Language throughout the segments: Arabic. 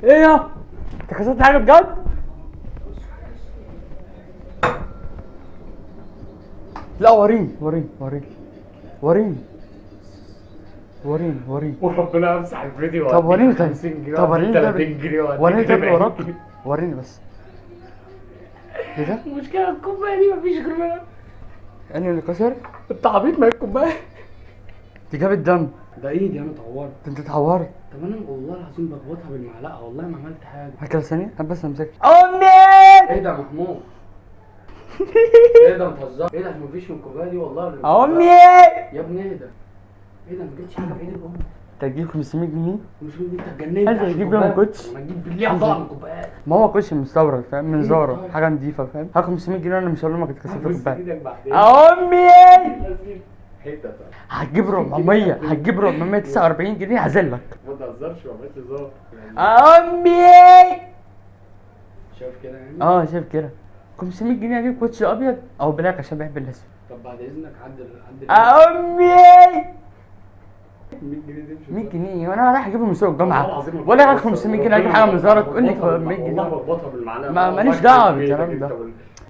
ايه يا انت كسرت حاجه بجد؟ لا وريني وريني وريني وريني وريني وريني وربنا امسح الفيديو. طب وريني طيب 50 جنيه طب وريني 30 جنيه وريني طيب وراك وريني بس ايه ده؟ المشكله الكوبايه دي مفيش غير منها. انهي اللي كسر؟ انت عبيط، ما هي الكوبايه دي جابت دم. ده ايدي انا اتعورت. انت اتعورت. طب انا والله العظيم بخبطها بالمعلقه، والله ما عملت حاجه. هكذا ثانيه بس امسك امي. ايه ده يا محمود؟ ايه ده ما تهزرش؟ ايه ده عشان مفيش من الكوبايه دي والله. امي يا ابني ايه ده؟ ايه ده ما جبتش حاجه في ايدي الام. انت هتجيب 500 جنيه؟ مش انت اتجننت؟ انت هتجيب بيهم كوتش؟ ما تجيب بالله طبعا من الكوبايات. ما هو كوتش مستورد فاهم من ايه زارا طيب؟ حاجه نضيفه فاهم. هاخد 500 جنيه انا مش هقول لهم انك كسرت بص الكوبايه. ايدك بعدين. امي حته طيب. هتجيب 400 هتجيب 449 جنيه هذلك. ما تهزرش، ما بقتش هزار. امي شايف كده يعني؟ شايف كده 500 جنيه اجيب كوتش ابيض او بلاك عشان بحب الاسود. طب بعد اذنك عدل امي 100 جنيه دي مش 100 جنيه وانا رايح اجيبهم من سوق والله الجمعه العظيم ولا اخد 500 جنيه اجيب حاجه من زارا تقول لي 100 والله جنيه. بربطها بالمعلقه. ماليش دعوه بالكلام ده.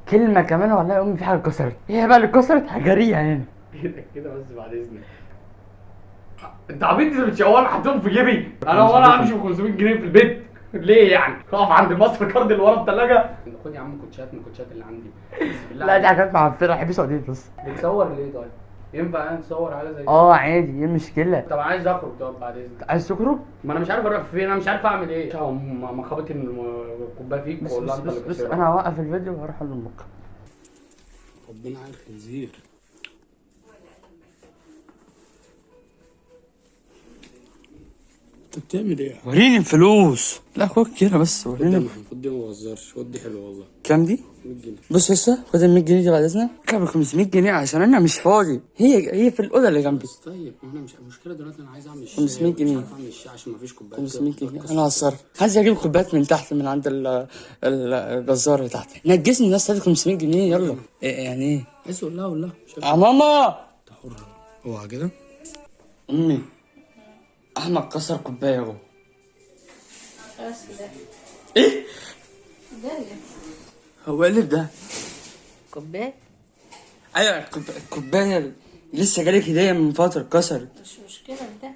كلمه كمان والله يا امي في حاجه اتكسرت. ايه بقى اللي اتكسرت؟ هجريها هنا ايدك كده بس بعد اذنك. انت عبيط؟ انت بتشوهني حاطهم في جيبي. انا ولا همشي ب 500 جنيه في البيت ليه يعني؟ اقف عند الماستر كارد اللي ورا الثلاجه. خد يا عم كوتشات من الكوتشات اللي عندي. لا دي حاجات معفنه بحب سعوديه بس. بتصور ليه طيب؟ ينفع يعني تصور حاجه زي كده؟ عادي ايه المشكله؟ طب عايز اخرج طب بعد اذنك. عايز تخرج؟ ما انا مش عارف اروح فين، انا مش عارف اعمل ايه. ما خبطت الكوبايه فيك بس ولا بس انت بس, اللي بس كسرها؟ انا هوقف الفيديو وهروح لامك. ربنا على الخنزير. انت بتعمل ايه؟ وريني الفلوس. لا اخوك كده بس وريني. خد دي ما بهزرش، خد دي حلوه والله. كام دي؟ 100 جنيه. بص لسه خد ال 100 جنيه دي بعد اذنك. كام 500 جنيه عشان انا مش فاضي. هي في الاوضه اللي جنبي. بس طيب انا مش المشكله دلوقتي، انا عايز اعمل الشاي 500 جنيه. مش عارف اعمل الشاي عشان مفيش كوبايه. 500 جنيه انا هتصرف. عايز اجيب كوبايات من تحت من عند الجزار اللي تحت. نجزني الناس تدي 500 جنيه يلا. يعني ايه؟ عايز اقول لها والله يا ماما انت حر. اوعى كده. امي احمد كسر كوبايه اهو. خلاص كده. ايه؟ ده هو ايه اللي في ده؟ كوباية. ايوه الكوبايه لسه جالك هديه من فتره اتكسرت. مش مشكلة ده.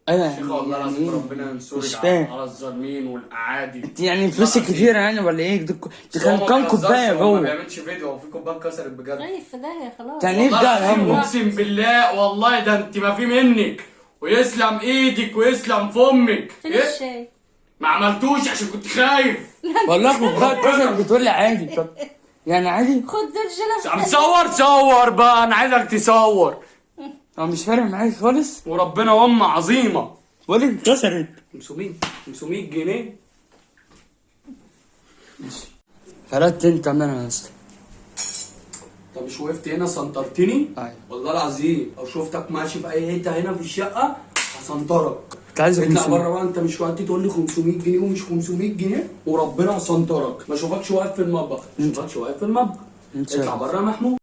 ايوه شيخ والله العظيم ربنا مش ينصرك فاهم. على الظالمين والاعادي. يعني فلوسك كتير يعني ولا ايه؟ دي كان كام كوبايه ما جوه؟ بيعملش فيديو، هو في كوبايه اتكسرت بجد. طيب في داهية خلاص. يعني ايه في ده يا والله هم؟ اقسم بالله والله ده انت ما في منك، ويسلم ايدك ويسلم فمك. فين إيه؟ الشاي؟ ما عملتوش عشان كنت خايف. والله كوبايه اتكسرت بتقول لي عادي. طب يعني عادي؟ خد ده الجلب. صور بقى، انا عايزك تصور. هو مش فارق معاك خالص؟ وربنا ام عظيمه. بقول لك اتكسرت 500 جنيه. فردت انت منها يا اسطى. طب مش وقفت هنا سنطرتني؟ ايوه والله العظيم لو شفتك ماشي في اي حته هنا في الشقه هسنطرك. انت عايز اطلع 500. بره بقى، انت مش وقت تقول لي 500 جنيه ومش 500 جنيه وربنا هسنطرك. ما اشوفكش واقف في المطبخ، ما اشوفكش واقف في المطبخ. اطلع بره يا محمود.